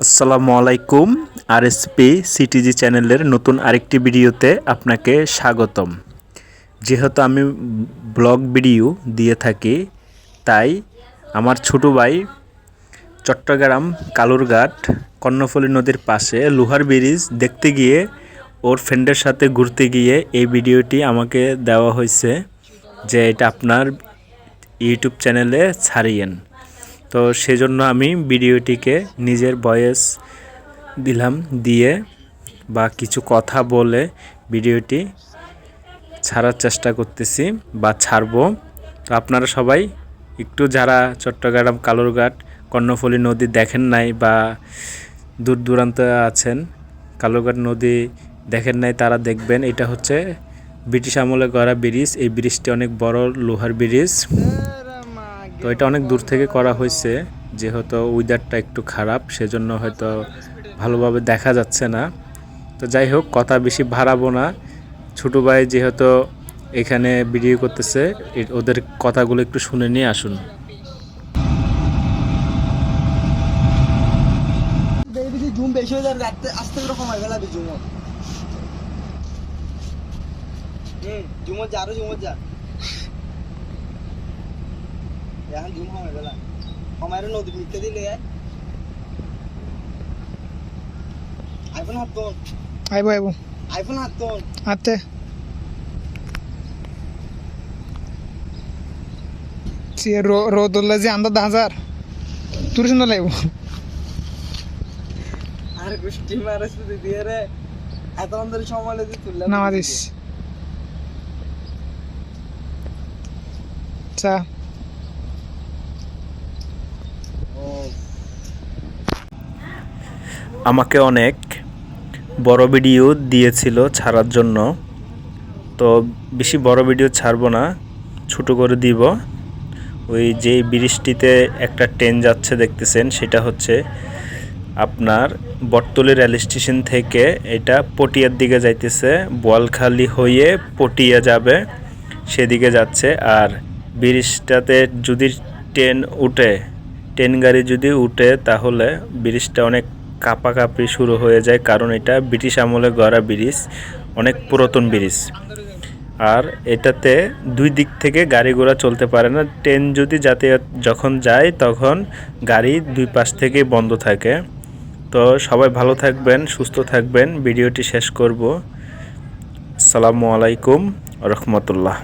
আসসালামু আলাইকুম। RSP CTG চ্যানেলের নতুন আরেকটি ভিডিওতে আপনাকে স্বাগতম। যেহেতু আমি ব্লগ ভিডিও দিয়ে থাকি, তাই আমার ছোটো ভাই চট্টগ্রাম কালুরঘাট কর্ণফুলী নদীর পাশে লোহার ব্রিজ দেখতে গিয়ে ওর ফ্রেন্ডের সাথে ঘুরতে গিয়ে এই ভিডিওটি আমাকে দেওয়া হয়েছে যে এটা আপনার ইউটিউব চ্যানেলে ছাড়িয়েন। তো সেজন্য আমি ভিডিওটিকে নিজের ভয়েস দিলাম, দিয়ে বা কিছু কথা বলে ভিডিওটি ছাড়ার চেষ্টা করতেছি বা ছাড়বো। তো আপনারা সবাই একটু যারা চট্টগ্রাম কালুরঘাট কর্ণফুলী নদী দেখেন নাই বা দূর দূরান্তে আছেন, কালুরঘাট নদী দেখেন নাই, তারা দেখবেন। এটা হচ্ছে ব্রিটিশ আমলে গড়া ব্রিজ। এই ব্রিজটি অনেক বড় লোহার ব্রিজ। তো এটা অনেক দূর থেকে করা হয়েছে, যেহেতু ওয়েদারটা একটু খারাপ, সেজন্য হয়তো ভালোভাবে দেখা যাচ্ছে না। তো যাই হোক, কথা বেশি বাড়াবো না। ছোটো ভাই যেহেতু এখানে ভিডিও করতেছে, ওদের কথাগুলো একটু শুনে নিয়ে আসুন। জুম বেশি হয়ে যায়, আস্তে করে কমাই ফেলা জুম। জুমত যা, আরো জুমত যা। এখন জুম কমাই ফেলা, কমাইরে নদী মিথ্যে দিলে আইফোন হাত তোন, আইফোন হাত তোন হাতে রোদুল্লা যে আন্দাজ 10,000 তুই শুনে লাগবো আর গোষ্ঠী মারাস দিয়ে রে এত অন্তর সময় লেগে তুললাম না মারিস। আচ্ছা, আমাকে অনেক বড় ভিডিও দিয়েছিল ছাড়ার জন্য, তো বেশি বড় ভিডিও ছাড়বো না, ছোটো করে দিব। ওই যে ব্রিজটিতে একটা ট্রেন যাচ্ছে দেখতেছেন, সেটা হচ্ছে আপনার বটতলী রেল স্টেশন থেকে এটা পটিয়ার দিকে যাইতেছে, বোয়ালখালী হয়ে পটিয়া যাবে, সেদিকে যাচ্ছে। আর ব্রিজটাতে যদি ট্রেন গাড়ি যদি উঠে, তাহলে ব্রিজটা অনেক কাঁপাকাঁপি শুরু হয়ে যায়, কারণ এটা ব্রিটিশ আমলে গড়া ব্রিজ, অনেক পুরাতন ব্রিজ। আর এটাতে দুই দিক থেকে গাড়ি ঘোড়া চলতে পারে না। ট্রেন যদি যাতায়াত যখন যায়, তখন গাড়ি দুই পাশ থেকে বন্ধ থাকে। তো সবাই ভালো থাকবেন, সুস্থ থাকবেন। ভিডিওটি শেষ করব। আসসালামু আলাইকুম রহমতুল্লাহ।